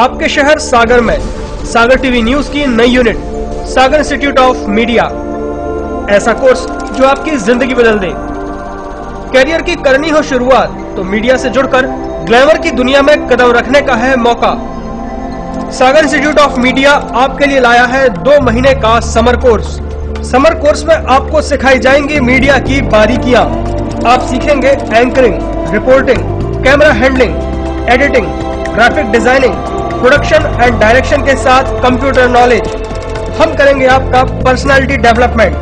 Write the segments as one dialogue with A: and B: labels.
A: आपके शहर सागर में सागर टीवी न्यूज की नई unit Sagar institute of media. ऐसा कोर्स जो आपकी जिंदगी बदल दे। कैरियर की करनी हो शुरुआत तो मीडिया से जुड़कर ग्लैमर की दुनिया में कदम रखने का है मौका। सागर इंस्टीट्यूट ऑफ मीडिया आपके लिए लाया है 2 महीने का समर कोर्स। समर कोर्स में आपको सिखाई जाएंगी मीडिया की बारीकियां। आप सीखेंगे anchoring, reporting, camera handling, editing, graphic designing, production and direction के साथ कंप्यूटर नॉलेज। हम करेंगे आपका पर्सनालिटी डेवलपमेंट।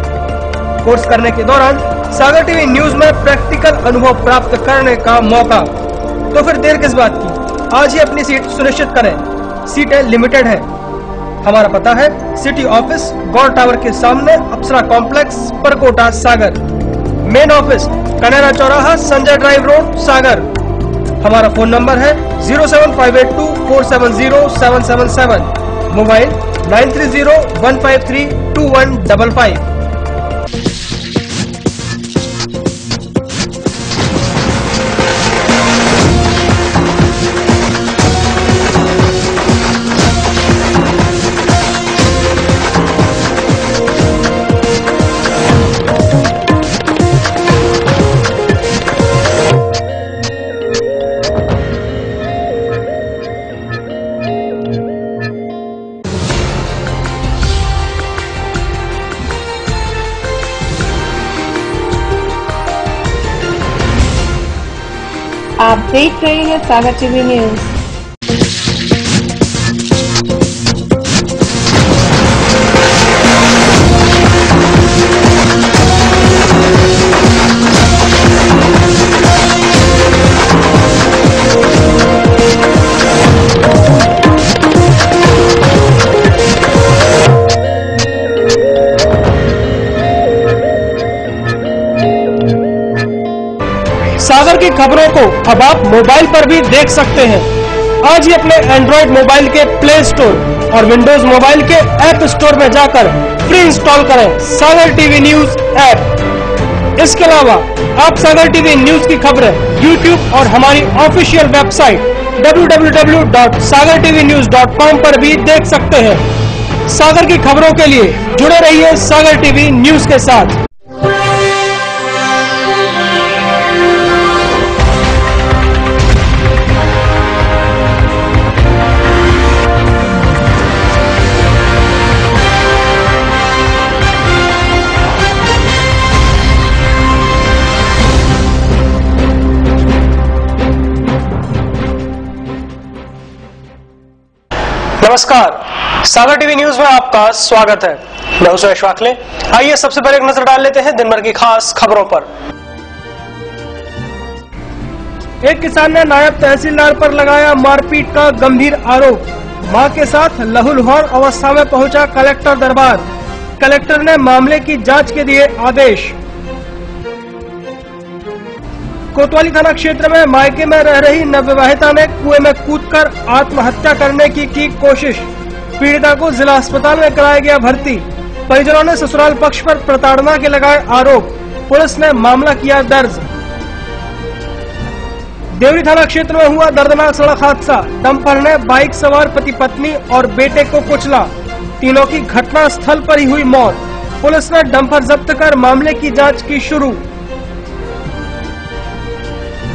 A: कोर्स करने के दौरान सागर टीवी न्यूज में प्रैक्टिकल अनुभव प्राप्त करने का मौका। तो फिर देर किस बात की, आज ही अपनी सीट सुनिश्चित करें। सीटें लिमिटेड है। हमारा पता है सिटी ऑफिस गौर टावर के सामने, अप्सरा कॉम्प्लेक्स, परकोटा, सागर। मेन ऑफिस कनेरा चौराहा, संजय ड्राइव रोड, सागर। हमारा फोन नंबर है 07582470777, मोबाइल 9301532155।
B: आप देख रहे हैं सागर टीवी न्यूज।
A: सागर की खबरों को अब आप मोबाइल पर भी देख सकते हैं। आज ही अपने एंड्रॉइड मोबाइल के प्ले स्टोर और विंडोज मोबाइल के ऐप स्टोर में जाकर फ्री इंस्टॉल करें सागर टीवी न्यूज ऐप। इसके अलावा आप सागर टीवी न्यूज की खबरें यूट्यूब और हमारी ऑफिशियल वेबसाइट www.sagartvnews.com पर भी देख सकते हैं। सागर की खबरों के लिए जुड़े रहिए सागर टीवी न्यूज के साथ। नमस्कार, सागर टीवी न्यूज में आपका स्वागत है। मैं हूं सुरेश वाकले। आइए सबसे पहले एक नजर डाल लेते हैं दिन भर की खास खबरों पर। एक किसान ने नायब तहसीलदार पर लगाया मारपीट का गंभीर आरोप। मां के साथ लहूलुहान अवस्था में पहुंचा कलेक्टर दरबार। कलेक्टर ने मामले की जांच के दिए आदेश। कोतवाली थाना क्षेत्र में मायके में रह रही नवविवाहिता ने कुएं में कूदकर आत्महत्या करने की कोशिश। पीड़िता को जिला अस्पताल में कराया गया भर्ती। परिजनों ने ससुराल पक्ष पर प्रताड़ना के लगाए आरोप। पुलिस ने मामला किया दर्ज। देवरी थाना क्षेत्र में हुआ दर्दनाक सड़क हादसा। डंपर ने बाइक सवार पति पत्नी और बेटे को कुचला। तीनों की घटना स्थल पर ही हुई मौत। पुलिस ने डंपर जब्त कर मामले की जांच की शुरू।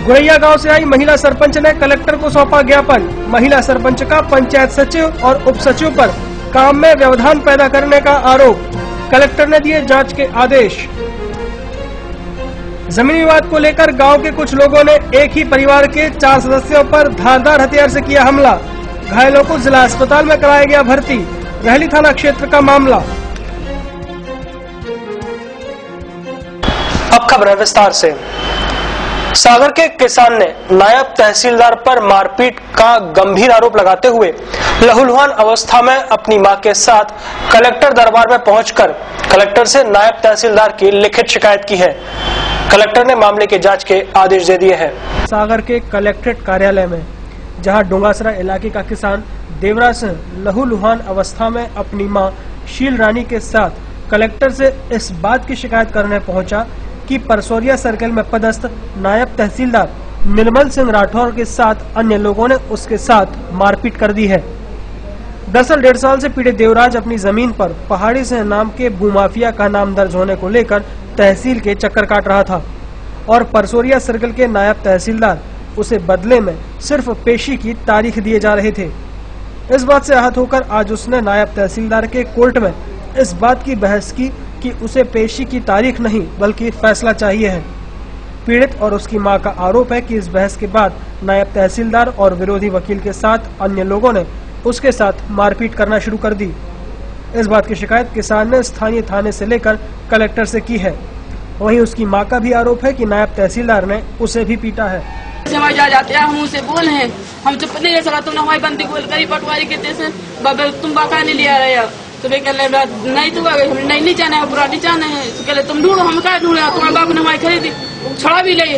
A: गुरैया गांव से आई महिला सरपंच ने कलेक्टर को सौंपा ज्ञापन। महिला सरपंच का पंचायत सचिव और उप सचिव पर काम में व्यवधान पैदा करने का आरोप। कलेक्टर ने दिए जांच के आदेश। जमीन विवाद को लेकर गांव के कुछ लोगों ने एक ही परिवार के 4 सदस्यों पर धारदार हथियार से किया हमला। घायलों को जिला अस्पताल में कराया गया भर्ती। रहली थाना क्षेत्र का मामला। अब खबर विस्तार से। सागर के किसान ने नायब तहसीलदार पर मारपीट का गंभीर आरोप लगाते हुए लहूलुहान अवस्था में अपनी मां के साथ कलेक्टर दरबार में पहुंचकर कलेक्टर से नायब तहसीलदार की लिखित शिकायत की है। कलेक्टर ने मामले की जांच के आदेश दे दिए हैं। सागर के कलेक्ट्रेट कार्यालय में जहां डोंगासरा इलाके का किसान देवराज सिंह लहूलुहान अवस्था में अपनी मां शील रानी के साथ कलेक्टर से इस बात की शिकायत करने पहुंचा कि परसौरिया सर्कल में पदस्थ नायब तहसीलदार निर्मल सिंह राठौर के साथ अन्य लोगों ने उसके साथ मारपीट कर दी है। दरअसल 1.5 साल से पीड़ित देवराज अपनी जमीन पर पहाड़ी सिंह नाम के भूमाफिया का नाम दर्ज होने को लेकर तहसील के चक्कर काट रहा था और परसोरिया सर्कल के नायब तहसीलदार उसे बदले में सिर्फ पेशी की तारीख दिए जा रहे थे। इस बात से आहत होकर आज उसने नायब तहसीलदार के कोर्ट में इस बात की बहस की कि उसे पेशी की तारीख नहीं बल्कि फैसला चाहिए है। पीड़ित और उसकी मां का आरोप है कि इस बहस के बाद नायब तहसीलदार और विरोधी वकील के साथ अन्य लोगों ने उसके साथ मारपीट करना शुरू कर दी। इस बात की शिकायत किसान ने स्थानीय थाने से लेकर कलेक्टर से की है। वहीं उसकी मां का भी आरोप है कि नायब तहसीलदार ने उसे भी पीटा है।
C: जा जाते हैं, हम उसे बोले हैं, हम चुप नहीं रह सका। तुमने हमारी बंदी बोल करी पटवारी के जैसे बाबा तुम बाका नहीं लिया रहे तो वे कह नहीं तू हम नहीं जाना है, बुरा नहीं जाना है। तो कह तुम ढूंढो, हम क्या ढूंढे, तुम्हारे बाप ने हमारी खरीदी छड़ा भी ले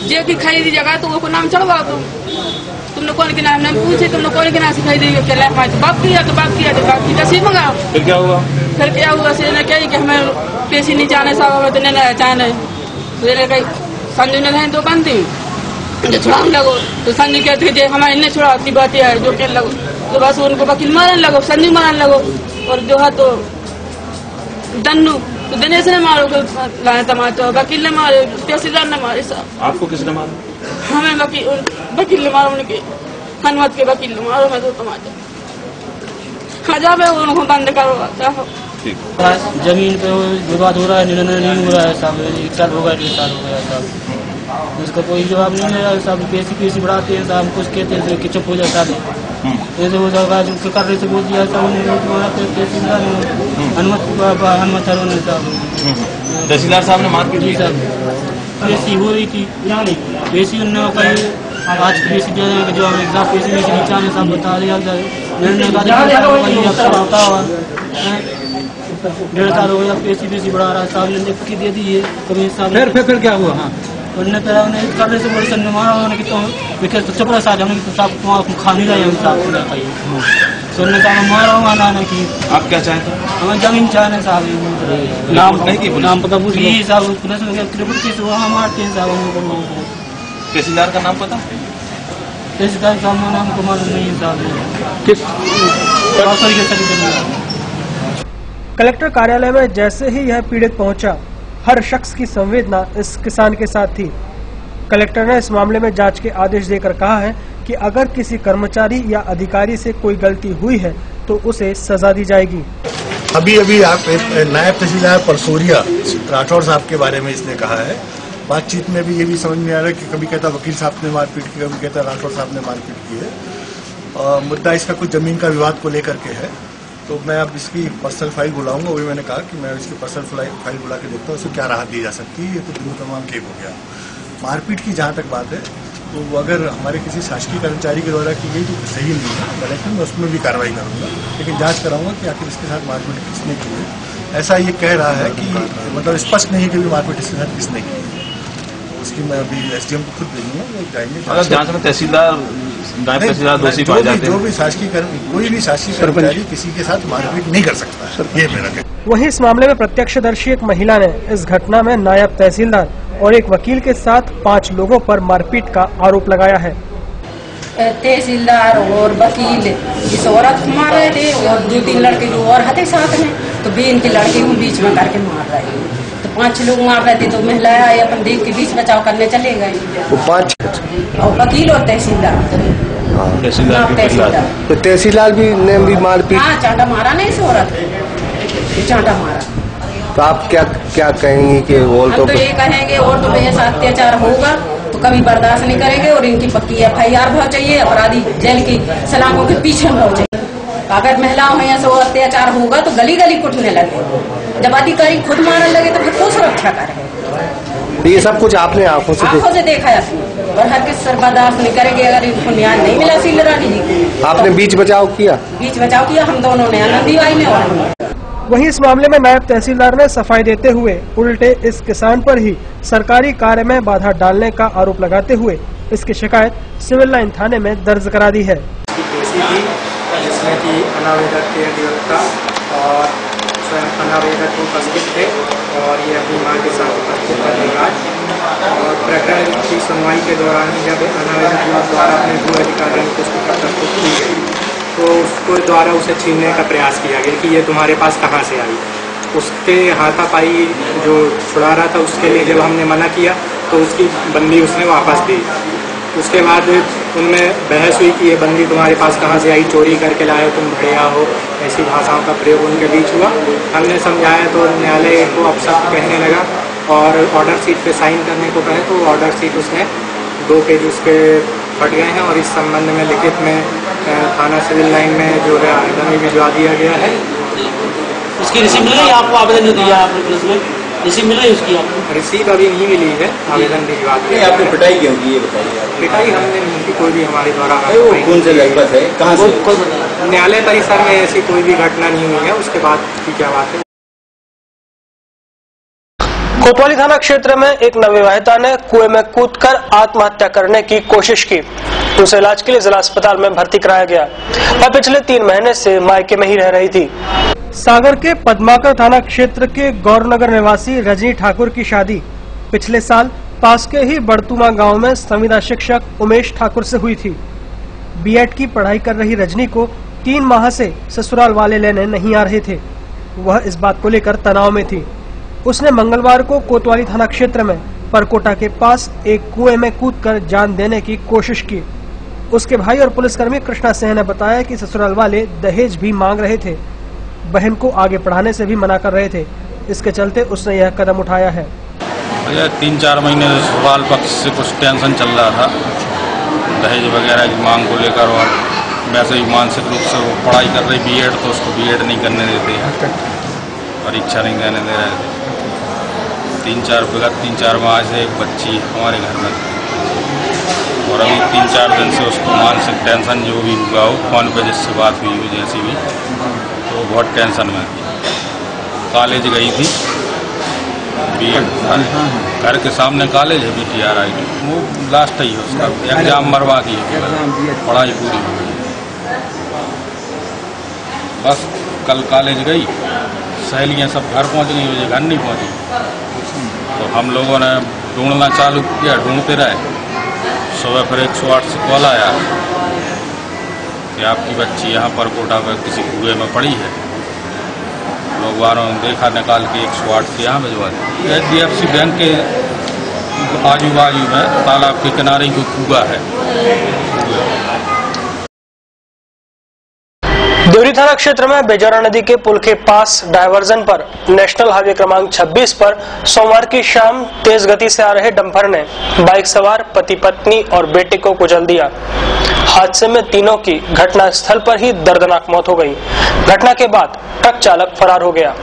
C: जे की खरीदी जगह तो वो नाम चढ़वाओ। तुमने कौन के नाम पूछे, तुमने कौन के नाम से खरीदी? कह हमारे बाप किया तो बाप किया तो बाप की तस्वीर मंगाओ। फिर क्या हुआ? फिर क्या हुआ से ने कही कि हमें पैसे नहीं जाने साहब, हमें तो नहीं जाने। कही संजू ने दो बंदी छुड़ाने लगो तो संजू कहते थे हमारे इन्हें छुड़ाती बात है जो कह लगो तो बस उनको वकील मारने लगो, संजू मारने लगो और जो है तो दन्नू तो दिनेश ने मारो लाने तमाचा, वकील ने मारे, तहसीलदार ने मारे। साहब आपको किसने मारा? हमें वकील ने मारा, उनके हनुमत के वकील ने मारो। मैं तो तमाचा खजाब है उनको बंद करो।
D: जमीन पे विवाद हो रहा है, निर्णय नहीं हो रहा है साहब। 1 साल हो गया, 1.5 साल हो गया साहब, उसका कोई जवाब नहीं दे रहा है साहब। पेशी बढ़ाते हैं साहब, कुछ कहते हैं कि चुप हो जाता है, ऐसे हो जाएगा जो कर रहे थे बोल दिया साहब। हनुमत ने साहब
E: तहसीलदार साहब ने मारपीट की
D: साहब। पेशी हो रही थी, पेशी उन्होंने कही आज की पेशी जो एग्जाम पेशी में नीचा ने साहब बता दिया निर्णय का 1.5 साल हो गया। पेशी बढ़ा रहा है साहब ने लिख दे दी है कभी साहब।
E: फिर क्या हुआ? हाँ
D: उन्होंने करने से बड़े सन मारा उन्होंने कि तो चपड़ा साहब हमने तो साहब तुम खा नहीं रहे हम साहब सुनने का मारा हुआ ना कि
E: आप क्या चाहते हैं?
D: हमें जमीन चाहने साहब।
E: नाम नहीं की
D: नाम पता पूछ साहब पुलिस में वहाँ मारते हैं साहब।
E: तहसीलदार का नाम पता?
D: तहसीलदार साहब का नाम को मालूम नहीं साहब। किस
A: कलेक्टर कार्यालय में जैसे ही यह पीड़ित पहुंचा, हर शख्स की संवेदना इस किसान के साथ थी। कलेक्टर ने इस मामले में जांच के आदेश देकर कहा है कि अगर किसी कर्मचारी या अधिकारी से कोई गलती हुई है तो उसे सजा दी जाएगी।
F: अभी आप नायब तहसीलदार परसोरिया राठौर साहब के बारे में इसने कहा है। बातचीत में भी ये भी समझ में आ रहा है कि कभी कहता वकील साहब ने मारपीट की, कभी कहता राठौर साहब ने मारपीट की है। मुद्दा इसका कुछ जमीन का विवाद को लेकर के है, तो मैं अब इसकी पर्सनल फाइल बुलाऊंगा। वही मैंने कहा कि मैं इसकी पर्सनल फाइल बुला के देखता हूँ उसको क्या राहत दी जा सकती है। ये तो दिनों तमाम ठीक हो गया। मारपीट की जहाँ तक बात है तो अगर हमारे किसी शासकीय कर्मचारी के द्वारा की गई तो सही नहीं है, लेकिन मैं उसमें भी कार्रवाई करूंगा, लेकिन जांच कराऊंगा कि आखिर इसके साथ मारपीट किसने की है। ऐसा ये कह रहा है कि मतलब स्पष्ट नहीं है कि मारपीट इसके साथ किसने की है। उसकी मैं अभी एसडीएम को खुद भेजूंगा, वो जाएंगे।
E: अगर जांच में तहसीलदार दोषी पाए जाते हैं,
F: जो भी शासकीय कोई भी शासकीय कर्मचारी किसी के साथ मारपीट नहीं कर सकता, ये मेरा कहना।
A: वहीं इस मामले में प्रत्यक्षदर्शी एक महिला ने इस घटना में नायब तहसीलदार और एक वकील के साथ 5 लोगों पर मारपीट का आरोप लगाया है।
G: तहसीलदार और वकील इस औरत को मार रहे थे और 2-3 लड़के जो और हथे साथ में, तो भी इनके लड़के को बीच में करके मार रहे हैं। तो 5 लोग मार रहे थे, तो महिलाएं आई अपन देख के बीच बचाव करने चले गए।
H: 5
G: और वकील और तहसीलदार
H: तो तहसीलदार भी ने भी मारपीट।
G: हाँ, चांटा मारा नहीं इस औरत को, चांटा मारा।
H: तो आप क्या कहेंगे कि
G: हम तो ये कहेंगे और तो ऐसा अत्याचार होगा तो कभी बर्दाश्त नहीं करेंगे और इनकी पक्की FIR बहुत चाहिए। अपराधी जेल की सलाखों के पीछे बहुत चाहिए। अगर महिलाओं में ऐसा अत्याचार होगा तो गली गली कुटने लगे। जब अधिकारी खुद मारने लगे तो फिर कौन सुरक्षा करे?
H: ये सब कुछ आपने आंखों से
G: देखा है और हर किस सर बर्दाश्त नहीं करेंगे अगर इनको न्याय नहीं मिला। सीलरानी जी
H: आपने बीच बचाव किया,
G: हम दोनों ने आनंदीबाई ने। और
A: वहीं इस मामले में नायब तहसीलदार ने सफाई देते हुए उल्टे इस किसान पर ही सरकारी कार्य में बाधा डालने का आरोप लगाते हुए इसकी शिकायत सिविल लाइन थाने में दर्ज करा दी है।
I: जिसमें कि अनावेदक के अधिवक्ता और स्वयं आवेदक उपस्थित थे और ये अपनी मां के साथ उपस्थित थे। और प्रकरण की सुनवाई के दौरान जब अनावेदक द्वारा अपने भू अधिकारों की पुस्तिका प्रस्तुत की गई तो उसको द्वारा उसे छीनने का प्रयास किया गया कि ये तुम्हारे पास कहाँ से आई। उसके हाथापाई जो छुड़ा रहा था उसके लिए जब हमने मना किया तो उसकी बंदी उसने वापस दी। उसके बाद उनमें बहस हुई कि ये बंदी तुम्हारे पास कहाँ से आई, चोरी करके लाए तुम बढ़िया हो, ऐसी भाषाओं का प्रयोग उनके बीच हुआ। हमने समझाया तो न्यायालय को अपशब्द कहने लगा और ऑर्डर शीट पे साइन करने को कहे तो ऑर्डर शीट उसने 2 पेज उसके फट गए हैं और इस संबंध में लिखित में थाना सिविल लाइन में जो है आवेदन भी भिजवा दिया गया है।
D: उसकी रिसीव मिल गई आपको? आवेदन जो दिया आपने पुलिस में रिसीव मिल गई उसकी? आपको
I: रिसीव अभी नहीं मिली है, आवेदन भिजवा दिया।
J: आपने पिटाई क्यों की ये बताइए?
I: पिटाई हमने नहीं की, कोई भी हमारे द्वारा
J: कौन से लगभग है, कहाँ से?
I: न्यायालय परिसर में ऐसी कोई भी घटना नहीं हुई है। उसके बाद की क्या बात है।
A: कोतवाली थाना क्षेत्र में एक नवविवाहिता ने कुएं में कूदकर आत्महत्या करने की कोशिश की। उसे इलाज के लिए जिला अस्पताल में भर्ती कराया गया। वह पिछले 3 महीने से मायके में ही रह रही थी। सागर के पद्माकर थाना क्षेत्र के गौरनगर निवासी रजनी ठाकुर की शादी पिछले साल पास के ही बड़तुमा गांव में संविदा शिक्षक उमेश ठाकुर से हुई थी। बीएड की पढ़ाई कर रही रजनी को 3 माह से ससुराल वाले लेने नहीं आ रहे थे। वह इस बात को लेकर तनाव में थी। उसने मंगलवार को कोतवाली थाना क्षेत्र में परकोटा के पास एक कुएं में कूदकर जान देने की कोशिश की। उसके भाई और पुलिसकर्मी कृष्णा सिंह ने बताया कि ससुराल वाले दहेज भी मांग रहे थे। बहन को आगे पढ़ाने से भी मना कर रहे थे। इसके चलते उसने यह कदम उठाया है।
E: 3-4 महीने से ससुराल पक्ष से कुछ टेंशन चल रहा था दहेज वगैरह की मांग को लेकर, और वैसे ही मानसिक रूप से वो पढ़ाई कर रही बीएड, तो उसको बीएड नहीं करने देते हैं, परीक्षा नहीं देने दे रहे थे। 3-4 माह से एक बच्ची हमारे घर में, और अभी 3-4 दिन से उसको मानसिक टेंशन जो भी हुआ हो, फोन पे जिससे बात हुई हो जैसी भी, तो बहुत टेंशन में थी। कॉलेज गई थी, बीएड घर के सामने कॉलेज है BTRI, वो लास्ट ही है उसका, एग्जाम मरवा दी है, पढ़ाई पूरी हो गई। बस कल कॉलेज गई, सहेलियाँ सब घर पहुँच गई, मुझे घर नहीं पहुँची। तो हम लोगों ने ढूंढना चालू किया, ढूंढते रहे। सुबह फिर 108 से कॉल आया कि आपकी बच्ची यहाँ पर कोटा पर किसी कुएं में पड़ी है। लोग वालों ने देखा, निकाल के 108 से यहाँ भिजवा दिया। HDFC बैंक के आजू बाजू में तालाब के किनारे ही कुआ है।
A: देवरी थाना क्षेत्र में बेजौरा नदी के पुल के पास डायवर्जन पर नेशनल हाईवे क्रमांक 26 पर सोमवार की शाम तेज गति से आ रहे डंपर ने बाइक सवार पति पत्नी और बेटे को कुचल दिया। हादसे में तीनों की घटनास्थल पर ही दर्दनाक मौत हो गई। घटना के बाद ट्रक चालक फरार हो गया।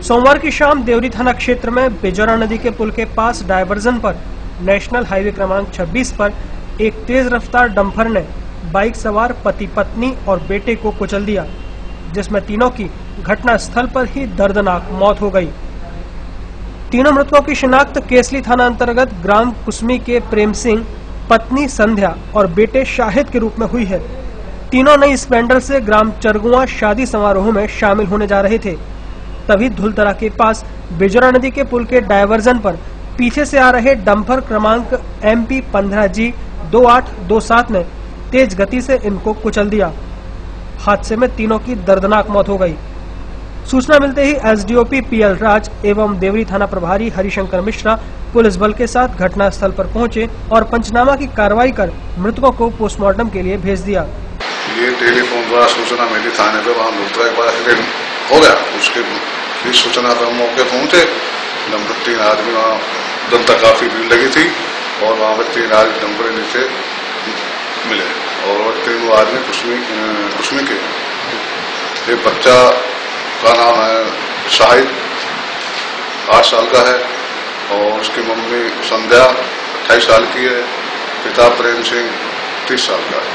A: सोमवार की शाम देवरी थाना क्षेत्र में बेजौरा नदी के पुल के पास डायवर्जन पर नेशनल हाईवे क्रमांक 26 पर एक तेज रफ्तार डंपर ने बाइक सवार पति पत्नी और बेटे को कुचल दिया, जिसमें तीनों की घटनास्थल पर ही दर्दनाक मौत हो गई। तीनों मृतकों की शिनाख्त केसली थाना अंतर्गत ग्राम कुसमी के प्रेम सिंह, पत्नी संध्या और बेटे शाहिद के रूप में हुई है। तीनों नई स्प्लेंडर से ग्राम चरगुआ शादी समारोह में शामिल होने जा रहे थे। तभी धुलतरा के पास बेजौरा नदी के पुल के डायवर्जन पर पीछे से आ रहे डंपर क्रमांक MP 15G 2827 ने तेज गति से इनको कुचल दिया। हादसे में तीनों की दर्दनाक मौत हो गई। सूचना मिलते ही SDOP PL राज एवं देवरी थाना प्रभारी हरिशंकर मिश्रा पुलिस बल के साथ घटनास्थल पर पहुंचे और पंचनामा की कार्रवाई कर मृतकों को पोस्टमार्टम के लिए भेज दिया।
K: ये टेलीफोन द्वारा सूचना मिली थाने पे, वहाँ लुटरा एक बार एक्सीडेंट हो गया। उसके भी सूचना पर मौके पहुंचे। नंबर 3 आदमी, वहाँ जनता काफी भीड़ लगी थी और वहाँ पर 3 आदमी डंपर नीचे मिले और 3 आदमी कुसमी के। एक बच्चा का नाम है शाहिद, 8 साल का है, और उसकी मम्मी संध्या 28 साल की है। पिता प्रेम सिंह 30 साल का है।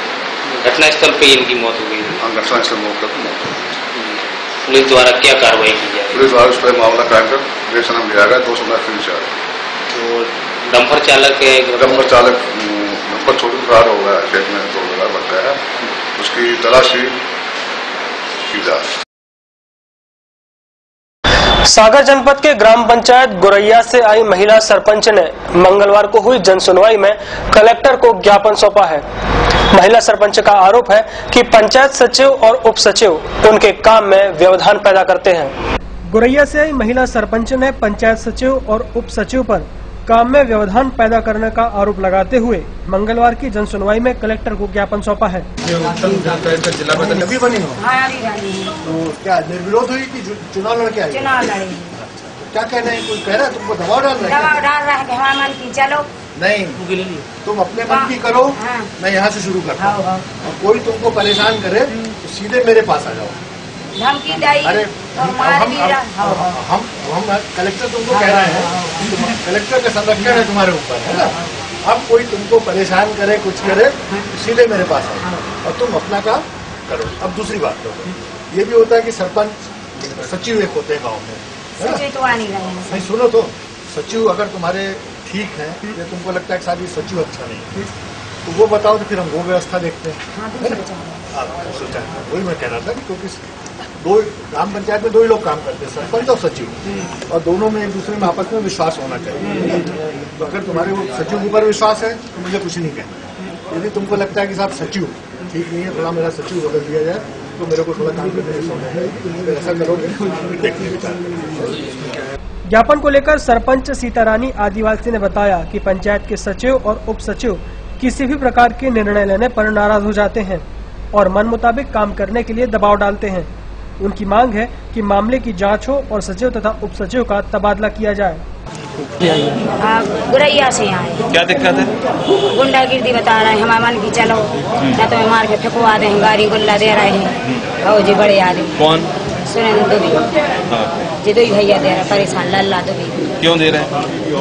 J: घटनास्थल पे इनकी मौत हो गई।
K: हाँ, घटनास्थल मौके पर मौत हो गई।
J: पुलिस द्वारा क्या कार्रवाई की जाए?
K: पुलिस द्वारा उस पर मामला कायम कर रिएक्शन लिया गया। 203
J: तो डंपर चालक
K: छोड़ फरार हो गया, खेत में 2 जगह लग गया है। उसकी तलाशी की जा।
A: सागर जनपद के ग्राम पंचायत गोरैया से आई महिला सरपंच ने मंगलवार को हुई जन सुनवाई में कलेक्टर को ज्ञापन सौंपा है। महिला सरपंच का आरोप है कि पंचायत सचिव और उप सचिव उनके काम में व्यवधान पैदा करते हैं। गोरैया से आई महिला सरपंच ने पंचायत सचिव और उप सचिव पर काम में व्यवधान पैदा करने का आरोप लगाते हुए मंगलवार की जन सुनवाई में कलेक्टर को ज्ञापन सौंपा है।
F: जिला बदल अभी बनी हो तो क्या निर्विरोध हुई कि चुनाव लड़के आए?
L: चुनाव लड़े।
F: क्या कहना है? कोई कह रहा है तुमको दबाव डाल रहा है?
L: दबाव डाल रहा है कि हमारे मन की चलो
F: नहीं, तुम अपने मन की करो। मैं यहाँ से शुरू करता हूँ और कोई तुमको परेशान करे तो सीधे मेरे पास आ जाओ।
L: धमकी दी।
F: अरे हम कलेक्टर तुमको कह रहे हैं, कलेक्टर का संरक्षण है तुम्हारे ऊपर, है ना। अब कोई तुमको परेशान करे कुछ करे सीधे मेरे पास आओ और तुम अपना काम करो। अब दूसरी बात करो, ये भी होता है कि सरपंच सचिव एक होते हैं गाँव में,
L: सचिव तो आ नहीं रहे।
F: नहीं सुनो तो, सचिव अगर तुम्हारे ठीक है या तुमको लगता है कि साहब सचिव अच्छा नहीं है तो वो बताओ, तो फिर हम वो व्यवस्था देखते हैं। वही मैं कह रहा था कि क्योंकि दो ग्राम पंचायत में दो ही लोग काम करते हैं, सरपंच और सचिव, और दोनों में एक दूसरे में आपस में विश्वास होना चाहिए। तो अगर तुम्हारे वो सचिव के ऊपर विश्वास है तो मुझे कुछ नहीं कहना। यदि तुमको लगता है कि साहब सचिव ठीक नहीं है, थोड़ा मेरा सचिव बदल दिया जाए तो मेरे को थोड़ा काम करने में समय है, ऐसा करोगे देखने विचार।
A: ज्ञापन को लेकर सरपंच सीतारानी आदिवासी ने बताया कि पंचायत के सचिव और उप सचिव किसी भी प्रकार के निर्णय लेने पर नाराज हो जाते हैं और मन मुताबिक काम करने के लिए दबाव डालते हैं। उनकी मांग है कि मामले की जांच हो और सचिव तथा उप सचिव का तबादला किया जाए।
L: गुरैया से आए।
M: क्या दिक्कत है?
L: गुंडागिर्दी बता रहे हैं, हमारे मन की चलो या तो मार के फेंकवा दे, गाड़ी गुल्ला दे रहे हैं। और जी बड़े आदमी
M: कौन?
L: सुरेंद्र दुबे जी, दो भैया दे रहे परेशान, लल्ला दुबे।
M: क्यों दे रहे हैं?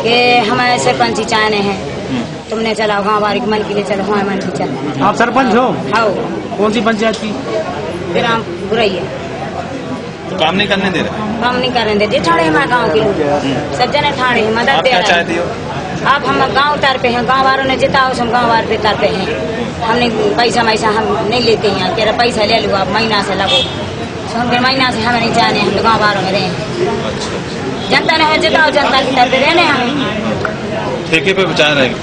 L: कि हमारे सरपंच ही चाहने हैं, तुमने चलाओ गाँव वाले मन के लिए चलो, हमारे मन की चलो।
D: आप सरपंच हो?
L: हाँ।
D: कौन सी पंचायत की?
L: ग्राम गुरैया।
M: तो काम नहीं करने दे रहे?
L: काम नहीं करने देते, ठाणे हमारे गाँव के लोग सब जने ठाणे मदद दे रहे हैं।
M: चाहती हो?
L: आप हम गाँव तार पे हैं, गाँव वालों ने जिताओ, हम गाँव वाले पे तार पे हैं। हमने पैसा वैसा हम नहीं लेते हैं, कह रहे पैसा ले लो आप महीना से लगो, हम महीना से हमें नहीं जाने, हम गाँव वालों में रहे। जनता ने जिताओ, जनता की तरफ रहने हम
M: ठेके पे बचा रहे हैं।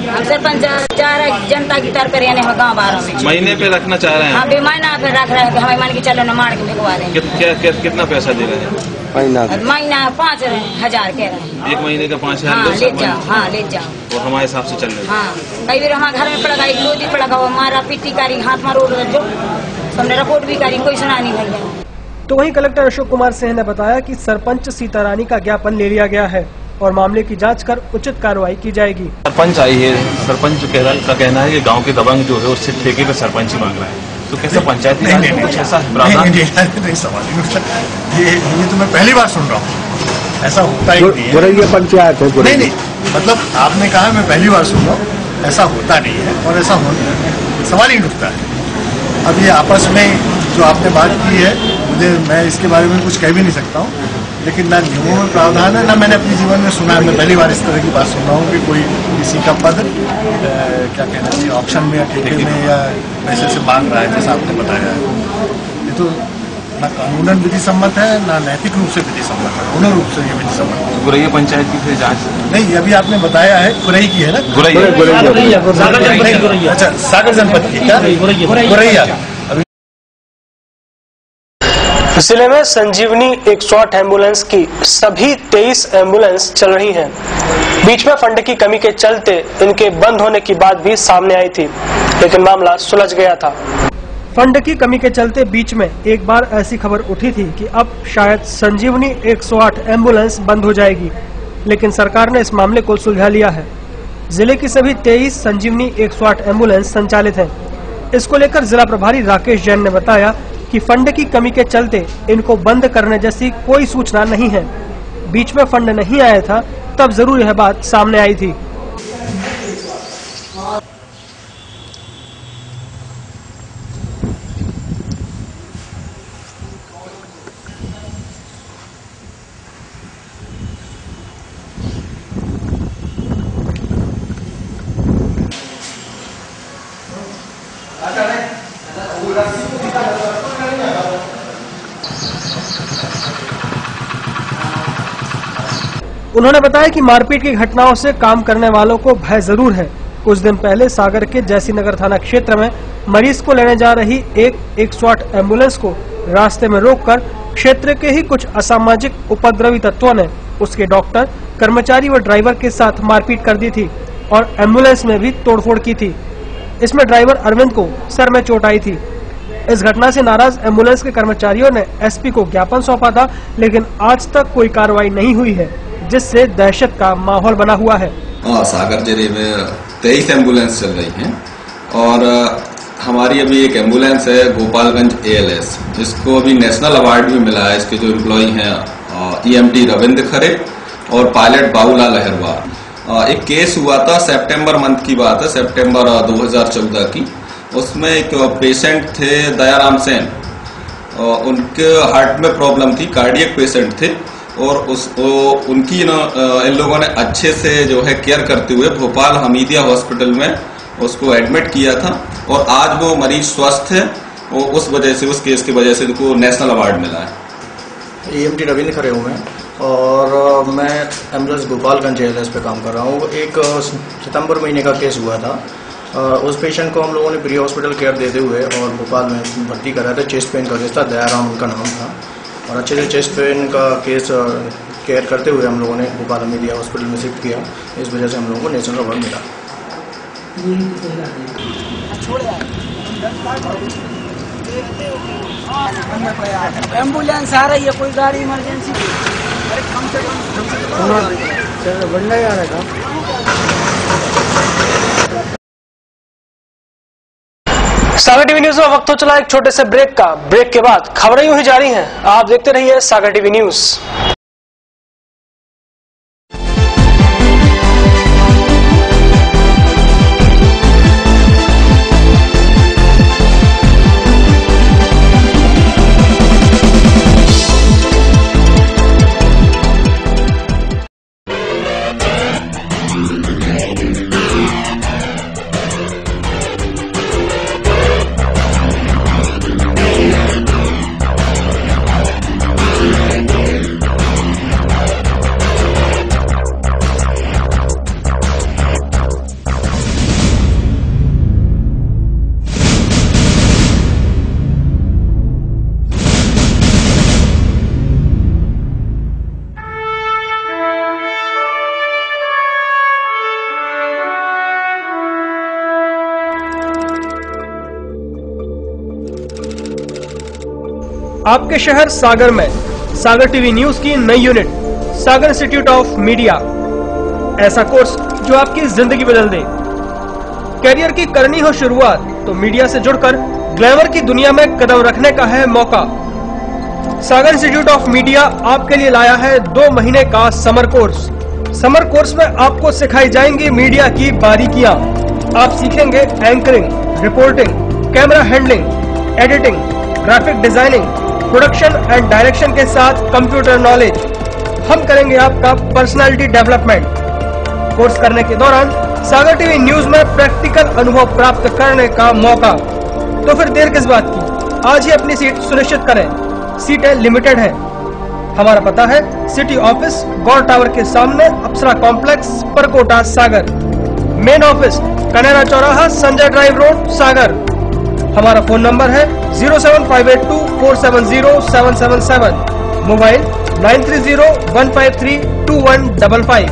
L: हम सरपंच चाह रहे जनता की तरफ रहने हम गाँव वालों में।
M: महीने पे रखना चाह रहे हैं?
L: हाँ, महीना पे रख रहे हैं, हमें मन की चलो न मार के फेंकवा दें।
M: कितना पैसा दे रहे हैं?
L: महीना 5,000 कह रहे हैं।
M: एक महीने का 5,000?
L: हाँ ले जाओ, हाँ ले जाओ।
M: और हमारे हिसाब से चल रहे?
L: हाँ, कई बार हमारे घर में पड़ा, एक लोधी पड़ा, वो मारा पीटी करी, हाथ मारो जो हमने रिपोर्ट भी करी, कोई सुना नहीं भैया।
A: तो वहीं कलेक्टर अशोक कुमार सिंह ने बताया कि सरपंच सीतारानी का ज्ञापन ले लिया गया है और मामले की जांच कर उचित कार्रवाई की जाएगी।
M: सरपंच आई है, सरपंच का कहना है कि गांव के दबंग जो है उससे ठेके पे सरपंच ही मांग रहा है, तो कैसा पंचायत में कुछ ऐसा प्रावधान?
F: नहीं सवाल ये तो मैं पहली बार सुन रहा हूँ, ऐसा होता ही नहीं है।
H: गोरैया पंचायत है।
F: नहीं, मतलब आपने कहा मैं पहली बार सुन रहा हूँ, ऐसा होता नहीं है और ऐसा सवाल ही उठता है। अब ये आपस में जो आपने बात की है, मैं इसके बारे में कुछ कह भी नहीं सकता हूँ, लेकिन ना नियमों में प्रावधान है, ना मैंने अपने जीवन में सुना है। मैं पहली बार इस तरह की बात सुन रहा हूँ कि कोई किसी का पद क्या कहना चाहिए ऑप्शन में या ठेके में या पैसे से मांग रहा है, जैसा आपने बताया है। ये तो ना कानूनन विधि सम्मत है, ना नैतिक रूप से विधि सम्मत है, पूर्ण रूप से ये विधि सम्मत है।
M: गुरैया पंचायत की फिर जांच
F: नहीं, अभी आपने बताया है गुरई की है ना?
M: गुरैया।
F: अच्छा, सागर जनपद की क्या? गुरैया।
A: जिले में संजीवनी 108 एम्बुलेंस की सभी 23 एम्बुलेंस चल रही हैं। बीच में फंड की कमी के चलते इनके बंद होने की बात भी सामने आई थी, लेकिन मामला सुलझ गया था। फंड की कमी के चलते बीच में एक बार ऐसी खबर उठी थी कि अब शायद संजीवनी 108 एम्बुलेंस बंद हो जाएगी, लेकिन सरकार ने इस मामले को सुलझा लिया है। जिले की सभी 23 संजीवनी 108 एम्बुलेंस संचालित हैं। इसको लेकर जिला प्रभारी राकेश जैन ने बताया कि फंड की कमी के चलते इनको बंद करने जैसी कोई सूचना नहीं है। बीच में फंड नहीं आया था, तब जरूर यह बात सामने आई थी। उन्होंने बताया कि मारपीट की घटनाओं से काम करने वालों को भय जरूर है। कुछ दिन पहले सागर के जयसीनगर थाना क्षेत्र में मरीज को लेने जा रही एक 108 एम्बुलेंस को रास्ते में रोककर क्षेत्र के ही कुछ असामाजिक उपद्रवी तत्वों ने उसके डॉक्टर, कर्मचारी व ड्राइवर के साथ मारपीट कर दी थी और एम्बुलेंस में भी तोड़फोड़ की थी। इसमें ड्राइवर अरविंद को सर में चोट आई थी। इस घटना से नाराज एम्बुलेंस के कर्मचारियों ने एसपी को ज्ञापन सौंपा था, लेकिन आज तक कोई कार्रवाई नहीं हुई है, जिससे दहशत का माहौल बना हुआ है।
N: सागर जिले में 23 एम्बुलेंस चल रही हैं और हमारी अभी एक एम्बुलेंस है गोपालगंज ALS, जिसको अभी नेशनल अवार्ड भी मिला है। इसके जो एम्प्लॉई हैं EMT रविंद्र खरे और पायलट बाबूलाल अहिरवार। एक केस हुआ था सितंबर मंथ की बात है, सितंबर 2014 की। उसमें एक पेशेंट थे दयाराम सेन, उनके हार्ट में प्रॉब्लम थी, कार्डियक पेशेंट थे और उनकी इन लोगों ने अच्छे से जो है केयर करते हुए भोपाल हमीदिया हॉस्पिटल में उसको एडमिट किया था और आज वो मरीज स्वस्थ है और उस वजह से, उस केस की वजह से उनको नेशनल अवार्ड मिला है।
O: EMT रविंद्र खरे हूँ मैं और मैं एम्बुलेंस गोपालगंज ALS पे काम कर रहा हूँ। एक सितंबर महीने का केस हुआ था। उस पेशेंट को हम लोगों ने प्री हॉस्पिटल केयर देते हुए और भोपाल में भर्ती करा था। चेस्ट पेन का केस था, दयाराम उनका नाम था और अच्छे से चेस्ट पेन का केस केयर करते हुए हम लोगों ने भोपाल हमीदिया हॉस्पिटल में शिफ्ट किया। इस वजह से हम लोगों को नेशनल अवार्ड मिला।
P: एम्बुलेंस आ रही है, कोई गाड़ी इमरजेंसी बढ़ना आ रहा था।
A: सागर टीवी न्यूज में वक्त हो चला एक छोटे से ब्रेक का। ब्रेक के बाद खबरें यूं ही जारी हैं। आप देखते रहिए सागर टीवी न्यूज। आपके शहर सागर में सागर टीवी न्यूज की नई unit Sagar institute of media, ऐसा कोर्स जो आपकी जिंदगी बदल दे। कैरियर की करनी हो शुरुआत तो मीडिया से जुड़कर ग्लैमर की दुनिया में कदम रखने का है मौका। सागर इंस्टीट्यूट ऑफ मीडिया आपके लिए लाया है 2 महीने का समर कोर्स। समर कोर्स में आपको सिखाई जाएंगी मीडिया की बारीकियां। आप सीखेंगे anchoring, reporting, camera handling, editing, graphic designing, production and direction के साथ कंप्यूटर नॉलेज। हम करेंगे आपका पर्सनालिटी डेवलपमेंट। कोर्स करने के दौरान सागर टीवी न्यूज में प्रैक्टिकल अनुभव प्राप्त करने का मौका। तो फिर देर किस बात की, आज ही अपनी सीट सुनिश्चित करें। सीटें लिमिटेड है। हमारा पता है सिटी ऑफिस गौर टावर के सामने, अप्सरा कॉम्प्लेक्स, परकोटा, सागर। मेन ऑफिस कनेरा चौराहा, संजय ड्राइव रोड, सागर। हमारा फोन नंबर है 07582470777, मोबाइल 9301532155।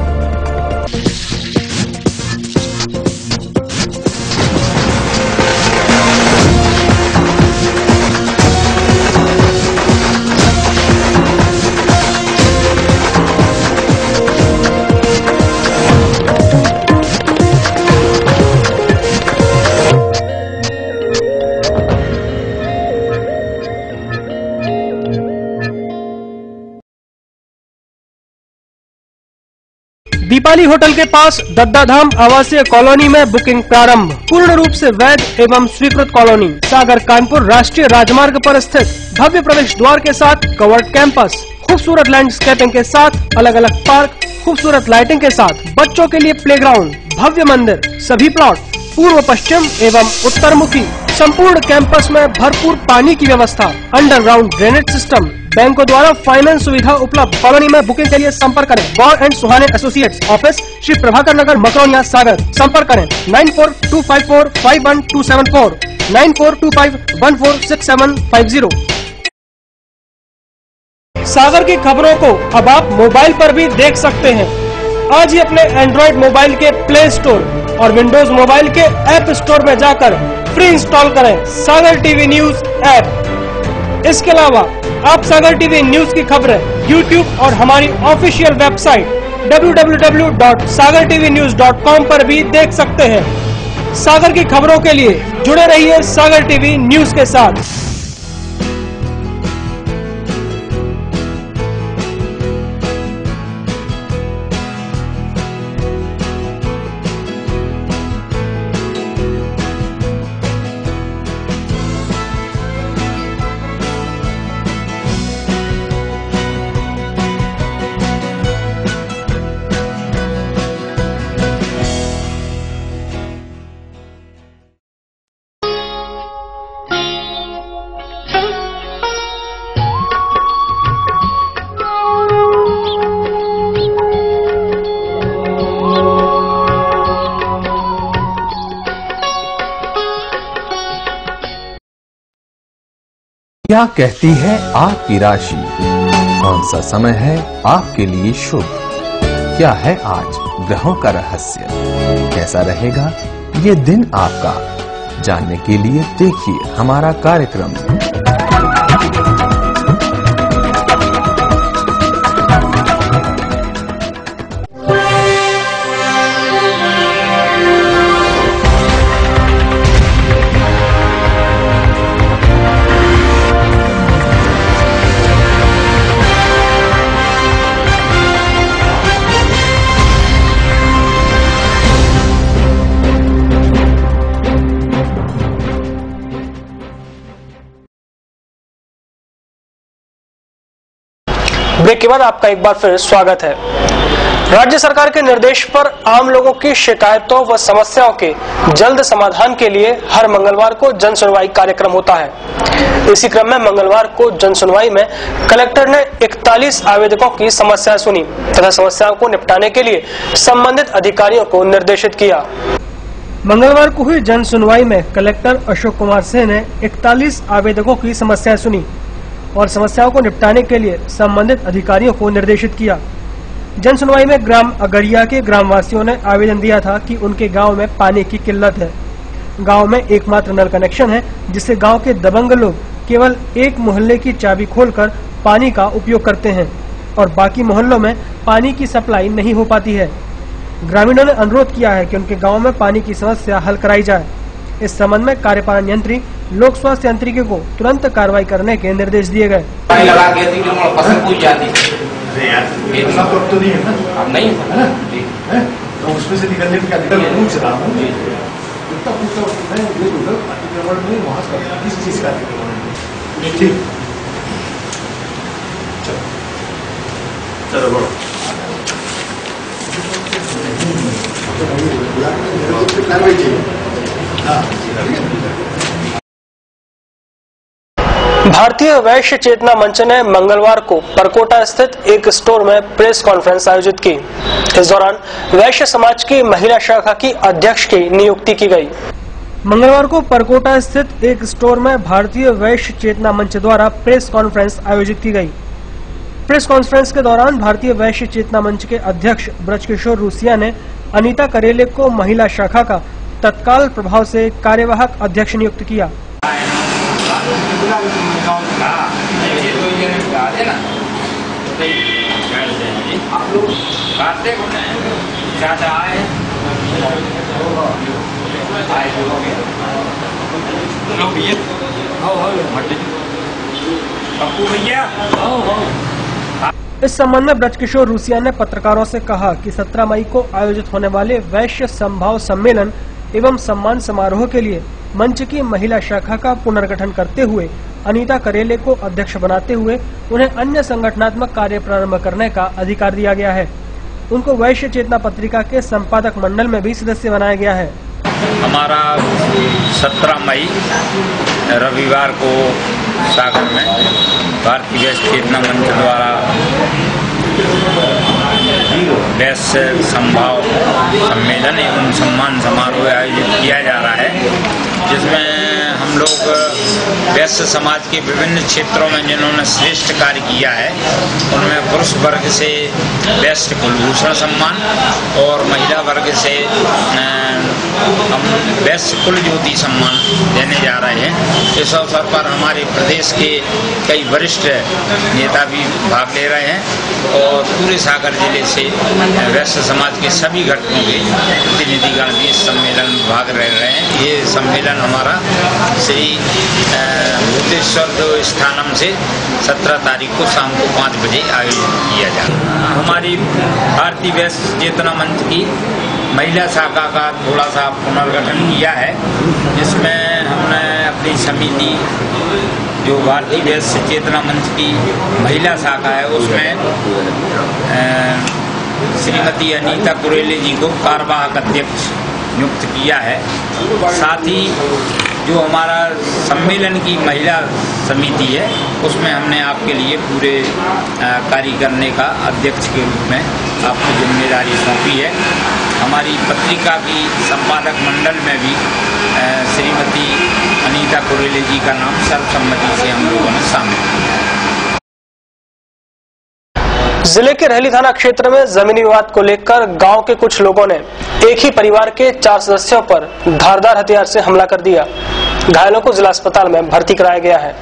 A: दीपाली होटल के पास दद्दाधाम आवासीय कॉलोनी में बुकिंग प्रारंभ। पूर्ण रूप से वैध एवं स्वीकृत कॉलोनी, सागर कानपुर राष्ट्रीय राजमार्ग पर स्थित, भव्य प्रवेश द्वार के साथ कवर्ड कैंपस, खूबसूरत लैंडस्केपिंग के साथ अलग अलग पार्क, खूबसूरत लाइटिंग के साथ बच्चों के लिए प्लेग्राउंड, भव्य मंदिर, सभी प्लॉट पूर्व पश्चिम एवं उत्तर मुखी। संपूर्ण कैंपस में भरपूर पानी की व्यवस्था, अंडरग्राउंड ड्रेनेज सिस्टम, बैंकों द्वारा फाइनेंस सुविधा उपलब्ध। कॉलोनी में बुकिंग के लिए संपर्क करें Gaur and Suhane associates, office Shri Prabhakar Nagar, Makronia, Sagar. संपर्क करें 9425451274, 9425146750। सागर की खबरों को अब आप मोबाइल पर भी देख सकते हैं। आज ही अपने एंड्रॉइड मोबाइल के प्ले स्टोर और विंडोज मोबाइल के ऐप स्टोर में जाकर फ्री इंस्टॉल करें सागर टीवी न्यूज ऐप। इसके अलावा आप सागर टीवी न्यूज की खबरें YouTube और हमारी ऑफिशियल वेबसाइट www.sagartvnews.com पर भी देख सकते हैं। सागर की खबरों के लिए जुड़े रहिए सागर टीवी न्यूज के साथ।
Q: क्या कहती है आपकी राशि? कौन सा समय है आपके लिए शुभ? क्या है आज ग्रहों का रहस्य? कैसा रहेगा ये दिन आपका? जानने के लिए देखिए हमारा कार्यक्रम।
A: ब्रेक के बाद आपका एक बार फिर स्वागत है। राज्य सरकार के निर्देश पर आम लोगों की शिकायतों व समस्याओं के जल्द समाधान के लिए हर मंगलवार को जन सुनवाई कार्यक्रम होता है। इसी क्रम में मंगलवार को जन सुनवाई में कलेक्टर ने 41 आवेदकों की समस्याएं सुनी तथा समस्याओं को निपटाने के लिए संबंधित अधिकारियों को निर्देशित किया। मंगलवार को हुई जन सुनवाई में कलेक्टर अशोक कुमार सिंह ने 41 आवेदकों की समस्याएं सुनी और समस्याओं को निपटाने के लिए संबंधित अधिकारियों को निर्देशित किया। जन सुनवाई में ग्राम अगरिया के ग्रामवासियों ने आवेदन दिया था कि उनके गांव में पानी की किल्लत है। गांव में एकमात्र नल कनेक्शन है जिससे गांव के दबंग लोग केवल एक मोहल्ले की चाबी खोलकर पानी का उपयोग करते हैं और बाकी मोहल्लों में पानी की सप्लाई नहीं हो पाती है। ग्रामीणों ने अनुरोध किया है कि उनके गाँव में पानी की समस्या हल कराई जाए। इस संबंध में कार्यपालन यंत्री लोक स्वास्थ्य यंत्रिकी को तुरंत कार्रवाई करने के निर्देश दिए गए।
R: लगा के थी फसल पूछ जाती
F: इतना तो नहीं है ना,
R: अब नहीं है
F: तो उसमें से निकलने की पूछ रहा हूँ। इतना पूछा अतिक्रमण में वहाँ किस चीज का अतिक्रमण है? ठीक चलो बोलो।
A: भारतीय वैश्य चेतना मंच ने मंगलवार को परकोटा स्थित एक स्टोर में प्रेस कॉन्फ्रेंस आयोजित की। इस दौरान वैश्य समाज की महिला शाखा की अध्यक्ष की नियुक्ति की गई। मंगलवार को परकोटा स्थित एक स्टोर में भारतीय वैश्य चेतना मंच द्वारा प्रेस कॉन्फ्रेंस आयोजित की गई। प्रेस कॉन्फ्रेंस के दौरान भारतीय वैश्य चेतना मंच के अध्यक्ष ब्रजकिशोर रूसिया ने अनीता करेले को महिला शाखा का तत्काल प्रभाव से कार्यवाहक अध्यक्ष नियुक्त किया।
R: आप लोग काटते चाचा आए भैया।
A: इस संबंध में ब्रजकिशोर रूसिया ने पत्रकारों से कहा कि 17 मई को आयोजित होने वाले वैश्य संभाव सम्मेलन एवं सम्मान समारोह के लिए मंच की महिला शाखा का पुनर्गठन करते हुए अनीता करेले को अध्यक्ष बनाते हुए उन्हें अन्य संगठनात्मक कार्य प्रारंभ करने का अधिकार दिया गया है। उनको वैश्य चेतना पत्रिका के संपादक मंडल में भी सदस्य बनाया गया है।
R: हमारा 17 मई रविवार को सागर में भारतीय वैश्य चेतना मंच द्वारा वैश्य संभाव सम्मेलन एवं सम्मान समारोह आयोजित किया जा रहा है, जिसमें हम लोग वैश्य समाज के विभिन्न क्षेत्रों में जिन्होंने श्रेष्ठ कार्य किया है उनमें पुरुष वर्ग से वैश्य कुलभूषण सम्मान और महिला वर्ग से हम वैश्य कुल ज्योति सम्मान देने जा रहे हैं। इस अवसर पर हमारे प्रदेश के कई वरिष्ठ नेता भी भाग ले रहे हैं और पूरे सागर जिले से वैश्य समाज के सभी घटकों के प्रतिनिधिगण भी इस सम्मेलन में भाग ले रहे हैं। ये सम्मेलन हमारा श्री भूतेश्वर स्थानम से 17 तारीख को शाम को 5 बजे आयोजित किया जाएगा। हमारी भारतीय वैश्य चेतना मंच की महिला शाखा का थोड़ा सा पुनर्गठन किया है, जिसमें हमने अपनी समिति जो भारतीय वैश्य चेतना मंच की महिला शाखा है उसमें श्रीमती अनीता कुरेले जी को कार्यवाहक अध्यक्ष नियुक्त किया है। साथ ही जो हमारा सम्मेलन की महिला समिति है उसमें हमने आपके लिए पूरे कार्य करने का अध्यक्ष के रूप में आपको जिम्मेदारी सौंपी है। हमारी पत्रिका की संपादक मंडल में भी श्रीमती अनीता कुरेले जी का नाम सर्वसम्मति से हम लोगों ने शामिल किया।
A: जिले के रहली थाना क्षेत्र में जमीनी विवाद को लेकर गांव के कुछ लोगों ने एक ही परिवार के 4 सदस्यों पर धारदार हथियार से हमला कर दिया। घायलों को जिला अस्पताल में भर्ती कराया गया है।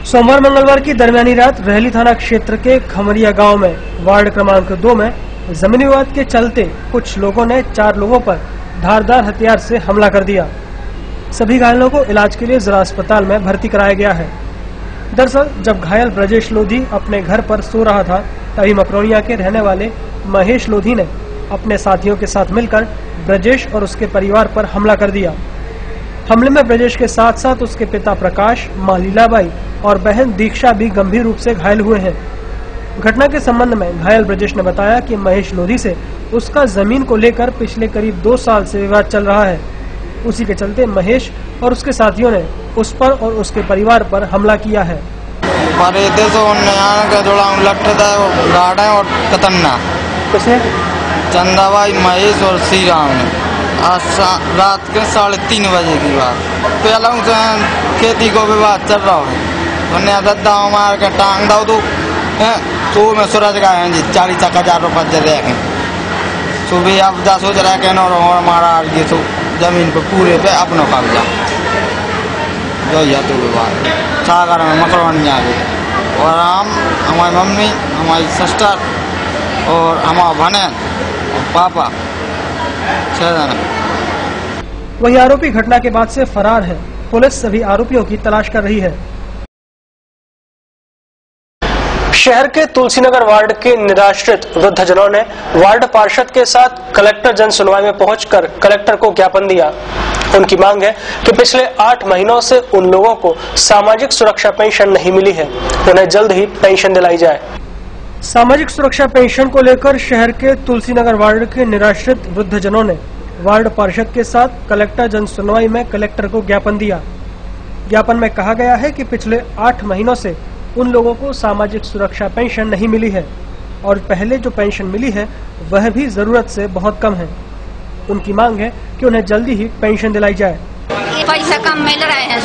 A: सोमवार मंगलवार की दरमियानी रात रहली थाना क्षेत्र के खमरिया गांव में वार्ड क्रमांक 2 में जमीनी विवाद के चलते कुछ लोगों ने 4 लोगों पर धारदार हथियार से हमला कर दिया। सभी घायलों को इलाज के लिए जिला अस्पताल में भर्ती कराया गया है। दरअसल जब घायल ब्रजेश लोधी अपने घर पर सो रहा था तभी मकरोनिया के रहने वाले महेश लोधी ने अपने साथियों के साथ मिलकर ब्रजेश और उसके परिवार पर हमला कर दिया। हमले में ब्रजेश के साथ साथ उसके पिता प्रकाश, मां लीलाबाई और बहन दीक्षा भी गंभीर रूप से घायल हुए हैं। घटना के संबंध में घायल ब्रजेश ने बताया कि महेश लोधी से उसका जमीन को लेकर पिछले करीब 2 साल से विवाद चल रहा है। उसी के चलते महेश और उसके साथियों ने उस पर और उसके परिवार पर हमला किया है।
S: गाड़ा और कतन्ना चंदाबाई, महेश और श्री राम ने आज रात के 3:30 बजे की बात। पहले उनसे खेती को विवाद चल रहा है, उन्हें दद्दा मार के टांग दो तो मैं सूरज का है जी 40,000 रुपये दे रहे सुबह अब 10 हो रहा है और हमारा ये तो जमीन पे पूरे पे अपना कब्जा जो या तो विवाद सागर में मकरोनिया और हम हमारी मम्मी, हमारी सिस्टर और हमारा बहन और पापा 6 जने।
A: वही आरोपी घटना के बाद से फरार है। पुलिस सभी आरोपियों की तलाश कर रही है। शहर के तुलसीनगर वार्ड के निराश्रित वृद्धजनों ने वार्ड पार्षद के साथ कलेक्टर जन सुनवाई में पहुंचकर कलेक्टर को ज्ञापन दिया। उनकी मांग है कि पिछले 8 महीनों से उन लोगों को सामाजिक सुरक्षा पेंशन नहीं मिली है, उन्हें जल्द ही पेंशन दिलाई जाए। सामाजिक सुरक्षा पेंशन को लेकर शहर के तुलसीनगर वार्ड के निराश्रित वृद्धजनों ने वार्ड पार्षद के साथ कलेक्टर जन सुनवाई में कलेक्टर को ज्ञापन दिया। ज्ञापन में कहा गया है कि पिछले 8 महीनों से उन लोगों को सामाजिक सुरक्षा पेंशन नहीं मिली है और पहले जो पेंशन मिली है वह भी जरूरत से बहुत कम है। उनकी मांग है कि उन्हें जल्दी ही पेंशन दिलाई जाए।
T: पैसा कम मिल रहे हैं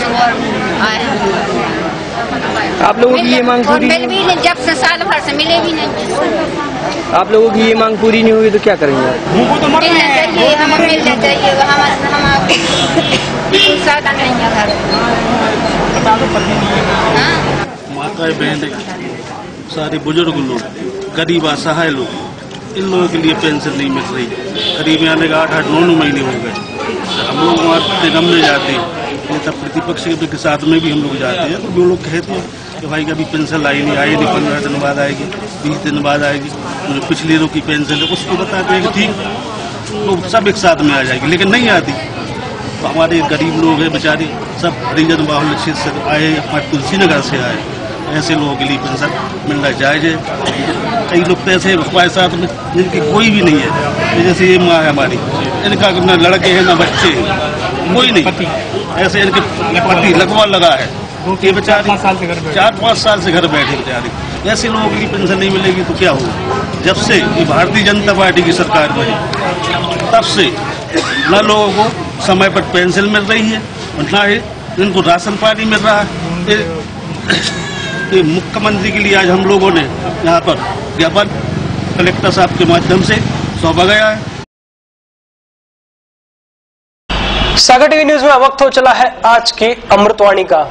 P: आप लोगों की ये मांग पूरी
T: मिल भी नहीं, जब से साल भर से मिले भी नहीं।
P: आप लोगों की ये मांग पूरी नहीं होगी तो क्या करेंगे?
T: मिलना चाहिए, हमें मिलना चाहिए। साधन नहीं है घर।
U: माताएं बहनें सारे बुजुर्ग लोग, गरीब असहाय लोग, इन लोगों के लिए पेंशन नहीं मिल रही। करीब आने का 8-9 महीने हो गए। हम लोग वहाँ निगम में जाते हैं, नेता प्रतिपक्ष के साथ में भी हम लोग जाते हैं तो वो लोग कहते हैं कि भाई कभी पेंशन लाई नहीं, आई नहीं, 15 दिन बाद आएगी, 20 दिन बाद आएगी। जो पिछले लोग की पेंशन है उसको बताते हैं कि ठीक वो सब एक साथ में आ जाएगी, लेकिन नहीं आती। तो हमारे गरीब लोग हैं बेचारे, सब हरिजन बाहुल्य क्षेत्र से आए, हमारे तुलसीनगर से आए, ऐसे लोगों के लिए पेंशन मिलना जायज है। कई लोग पैसे हमारे साथ में जिनकी कोई भी नहीं है, जैसे ये माँ है हमारी, इनका न लड़के हैं न बच्चे हैं, कोई नहीं, ऐसे इनके पति लगवा लगा है, ये बेचारी 4-5 साल से घर बैठे बेचारी। ऐसे लोगों के लिए पेंशन नहीं मिलेगी तो क्या होगा? जब से ये भारतीय जनता पार्टी की सरकार बनी तब से न लोगों को समय पर पेंशन मिल रही है और न ही इनको राशन पानी मिल रहा है। ये मुख्यमंत्री के लिए आज हम लोगों ने यहाँ पर ज्ञापन कलेक्टर साहब के माध्यम से सौंपा गया है।
A: सागर टीवी न्यूज में वक्त हो चला है आज की अमृतवाणी का।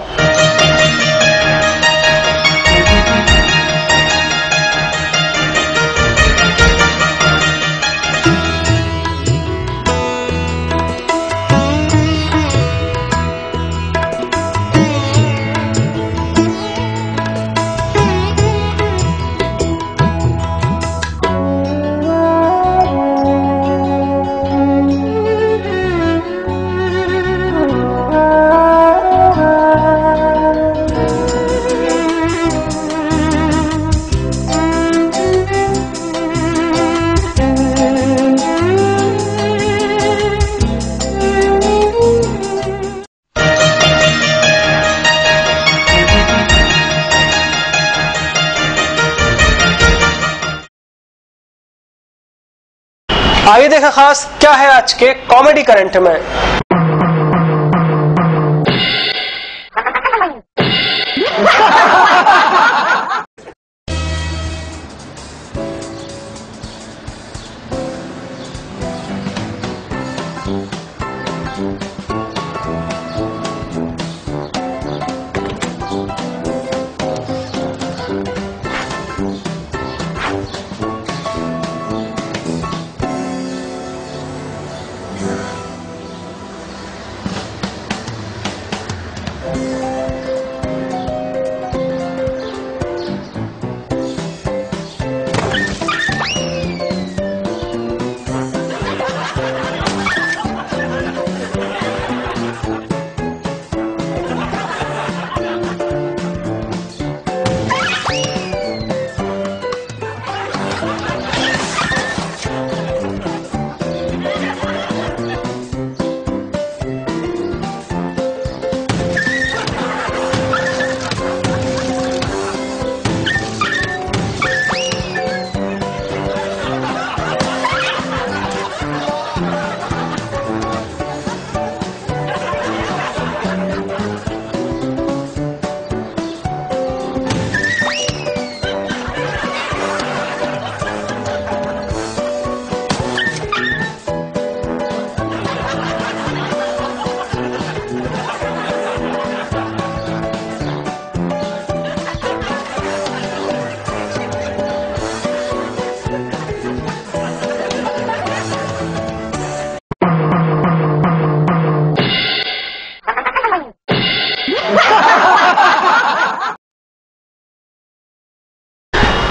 A: आइए देखा खास क्या है आज के कॉमेडी करंट में।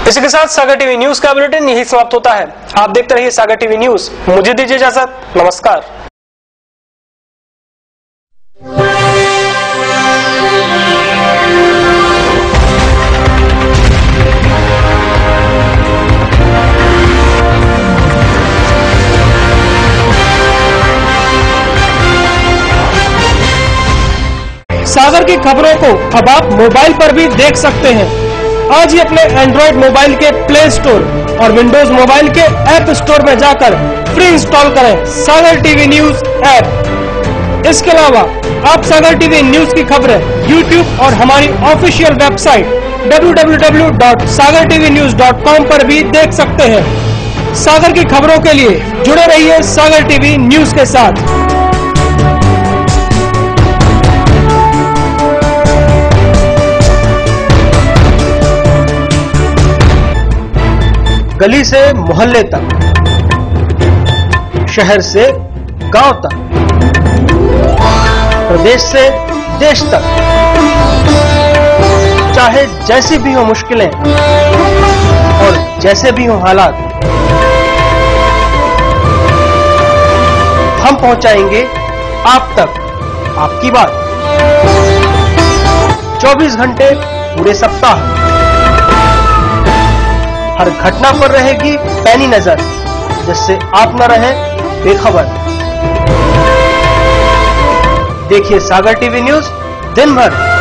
A: इसी के साथ सागर टीवी न्यूज का बुलेटिन यही समाप्त होता है। आप देखते रहिए सागर टीवी न्यूज। मुझे दीजिए इजाजत। नमस्कार। सागर की खबरों को अब आप मोबाइल पर भी देख सकते हैं। आज ही अपने एंड्रॉइड मोबाइल के प्ले स्टोर और विंडोज मोबाइल के ऐप स्टोर में जाकर फ्री इंस्टॉल करें सागर टीवी न्यूज ऐप। इसके अलावा आप सागर टीवी न्यूज की खबरें YouTube और हमारी ऑफिशियल वेबसाइट www.sagartvnews.com पर भी देख सकते हैं। सागर की खबरों के लिए जुड़े रहिए सागर टीवी न्यूज के साथ। गली से मोहल्ले तक, शहर से गांव तक, प्रदेश से देश तक, चाहे जैसी भी हो मुश्किलें और जैसे भी हो हालात, हम पहुंचाएंगे आप तक आपकी बात। 24 घंटे पूरे सप्ताह हर घटना पर रहेगी पैनी नजर, जिससे आप न रहें बेखबर। देखिए सागर टीवी न्यूज दिन भर।